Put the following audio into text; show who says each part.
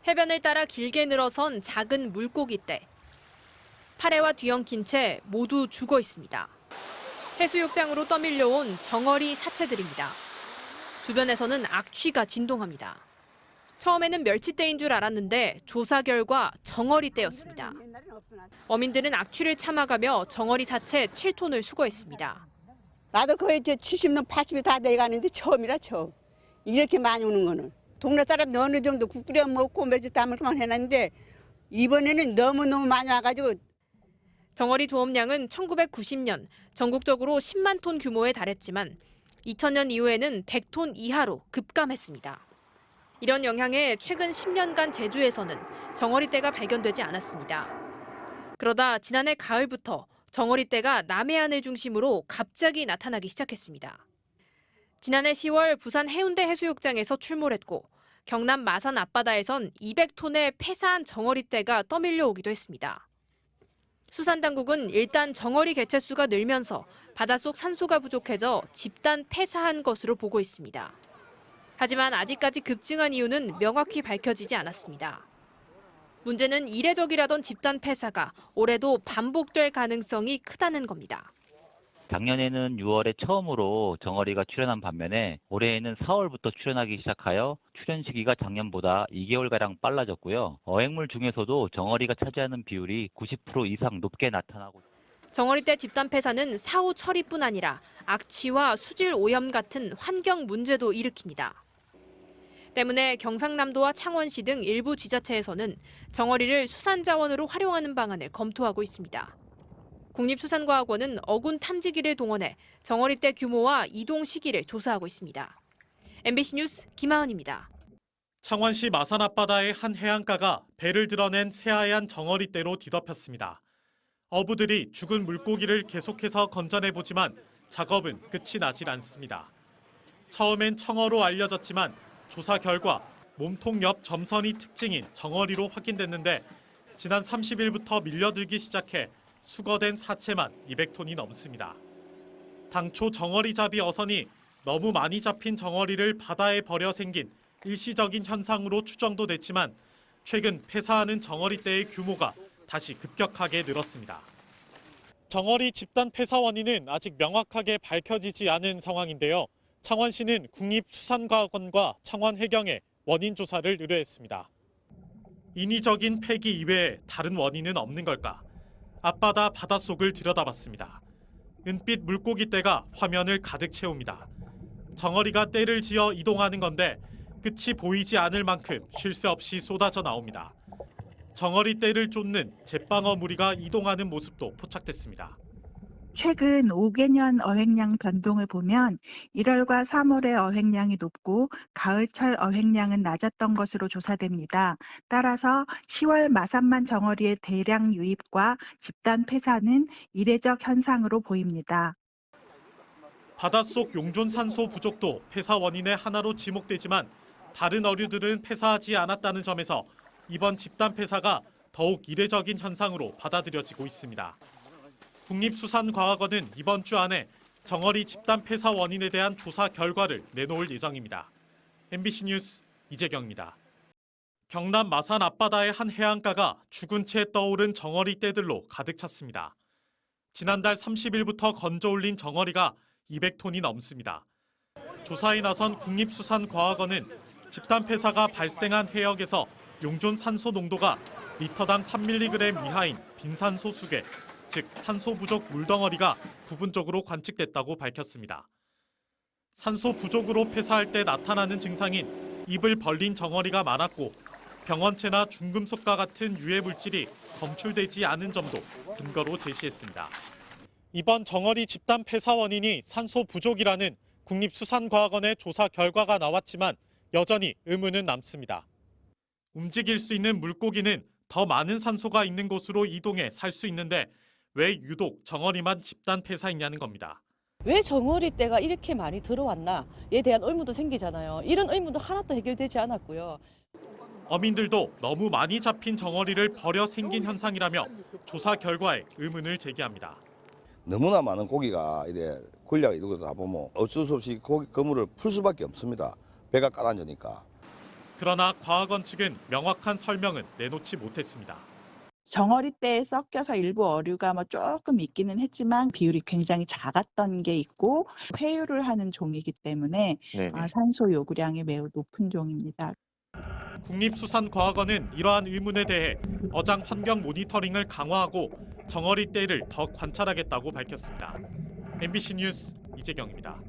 Speaker 1: 해변을 따라 길게 늘어선 작은 물고기떼. 파래와 뒤엉킨 채 모두 죽어 있습니다. 해수욕장으로 떠밀려온 정어리 사체들입니다. 주변에서는 악취가 진동합니다. 처음에는 멸치떼인 줄 알았는데 조사 결과 정어리떼였습니다. 어민들은 악취를 참아가며 정어리 사체 7톤을 수거했습니다.
Speaker 2: 나도 거의 이제 70년, 80이 다 돼가는데 처음이라 처음. 이렇게 많이 오는 거는. 동네 사람들 어느 정도 국 끓여 먹고 멸치 담을만 해놨는데 이번에는 너무너무 많이 와가지고.
Speaker 1: 정어리 조업량은 1990년 전국적으로 10만 톤 규모에 달했지만 2000년 이후에는 100톤 이하로 급감했습니다. 이런 영향에 최근 10년간 제주에서는 정어리떼가 발견되지 않았습니다. 그러다 지난해 가을부터 정어리떼가 남해안을 중심으로 갑자기 나타나기 시작했습니다. 지난해 10월 부산 해운대 해수욕장에서 출몰했고 경남 마산 앞바다에선 200톤의 폐사한 정어리떼가 떠밀려 오기도 했습니다. 수산당국은 일단 정어리 개체수가 늘면서 바닷속 산소가 부족해져 집단 폐사한 것으로 보고 있습니다. 하지만 아직까지 급증한 이유는 명확히 밝혀지지 않았습니다. 문제는 이례적이라던 집단 폐사가 올해도 반복될 가능성이 크다는 겁니다.
Speaker 3: 작년에는 6월에 처음으로 정어리가 출현한 반면에 올해에는 4월부터 출현하기 시작하여 출현 시기가 작년보다 2개월가량 빨라졌고요. 어획물 중에서도 정어리가 차지하는 비율이 90% 이상 높게 나타나고 있습니다.
Speaker 1: 정어리떼 집단 폐사는 사후 처리뿐 아니라 악취와 수질 오염 같은 환경 문제도 일으킵니다. 때문에 경상남도와 창원시 등 일부 지자체에서는 정어리를 수산자원으로 활용하는 방안을 검토하고 있습니다. 국립수산과학원은 어군 탐지기를 동원해 정어리떼 규모와 이동 시기를 조사하고 있습니다. MBC 뉴스 김하은입니다.
Speaker 4: 창원시 마산 앞바다의 한 해안가가 배를 드러낸 새하얀 정어리떼로 뒤덮였습니다. 어부들이 죽은 물고기를 계속해서 건져내보지만 작업은 끝이 나질 않습니다. 처음엔 청어로 알려졌지만 조사 결과 몸통 옆 점선이 특징인 정어리로 확인됐는데 지난 30일부터 밀려들기 시작해 수거된 사체만 200톤이 넘습니다. 당초 정어리잡이 어선이 너무 많이 잡힌 정어리를 바다에 버려 생긴 일시적인 현상으로 추정도 됐지만 최근 폐사하는 정어리떼의 규모가 다시 급격하게 늘었습니다. 정어리 집단 폐사 원인은 아직 명확하게 밝혀지지 않은 상황인데요. 창원시는 국립수산과학원과 창원해경에 원인 조사를 의뢰했습니다. 인위적인 폐기 이외에 다른 원인은 없는 걸까? 앞바다 바닷속을 들여다봤습니다. 은빛 물고기떼가 화면을 가득 채웁니다. 정어리가 떼를 지어 이동하는 건데 끝이 보이지 않을 만큼 쉴 새 없이 쏟아져 나옵니다. 정어리 떼를 쫓는 제빵어 무리가 이동하는 모습도 포착됐습니다.
Speaker 5: 최근 5개년 어획량 변동을 보면 1월과 3월의 어획량이 높고 가을철 어획량은 낮았던 것으로 조사됩니다. 따라서 10월 마산만 정어리의 대량 유입과 집단 폐사는 이례적 현상으로 보입니다.
Speaker 4: 바닷속 용존 산소 부족도 폐사 원인의 하나로 지목되지만 다른 어류들은 폐사하지 않았다는 점에서 이번 집단 폐사가 더욱 이례적인 현상으로 받아들여지고 있습니다. 국립수산과학원은 이번 주 안에 정어리 집단 폐사 원인에 대한 조사 결과를 내놓을 예정입니다. MBC 뉴스 이재경입니다. 경남 마산 앞바다의 한 해안가가 죽은 채 떠오른 정어리 떼들로 가득 찼습니다. 지난달 30일부터 건져 올린 정어리가 200톤이 넘습니다. 조사에 나선 국립수산과학원은 집단 폐사가 발생한 해역에서 용존 산소 농도가 리터당 3mg 이하인 빈산소 수계, 즉 산소 부족 물덩어리가 부분적으로 관측됐다고 밝혔습니다. 산소 부족으로 폐사할 때 나타나는 증상인 입을 벌린 정어리가 많았고 병원체나 중금속과 같은 유해 물질이 검출되지 않은 점도 근거로 제시했습니다. 이번 정어리 집단 폐사 원인이 산소 부족이라는 국립수산과학원의 조사 결과가 나왔지만 여전히 의문은 남습니다. 움직일 수 있는 물고기는 더 많은 산소가 있는 곳으로 이동해 살 수 있는데 왜 유독 정어리만 집단 폐사했냐는 겁니다.
Speaker 6: 왜 정어리떼가 이렇게 많이 들어왔나에 대한 의문도 생기잖아요. 이런 의문도 하나도 해결되지 않았고요.
Speaker 4: 어민들도 너무 많이 잡힌 정어리를 버려 생긴 현상이라며 조사 결과에 의문을 제기합니다.
Speaker 7: 너무나 많은 고기가 이래 군량 이런 것도 다 보면 어쩔 수 없이 고기 그물을 풀 수밖에 없습니다. 배가 가라앉으니까.
Speaker 4: 그러나 과학원 측은 명확한 설명은 내놓지 못했습니다.
Speaker 5: 정어리떼에 섞여서 일부 어류가 조금 있기는 했지만 비율이 굉장히 작았던 게 있고 회유를 하는 종이기 때문에 산소 요구량이 매우 높은 종입니다.
Speaker 4: 국립수산과학원은 이러한 의문에 대해 어장 환경 모니터링을 강화하고 정어리떼를 더 관찰하겠다고 밝혔습니다. MBC 뉴스 이재경입니다.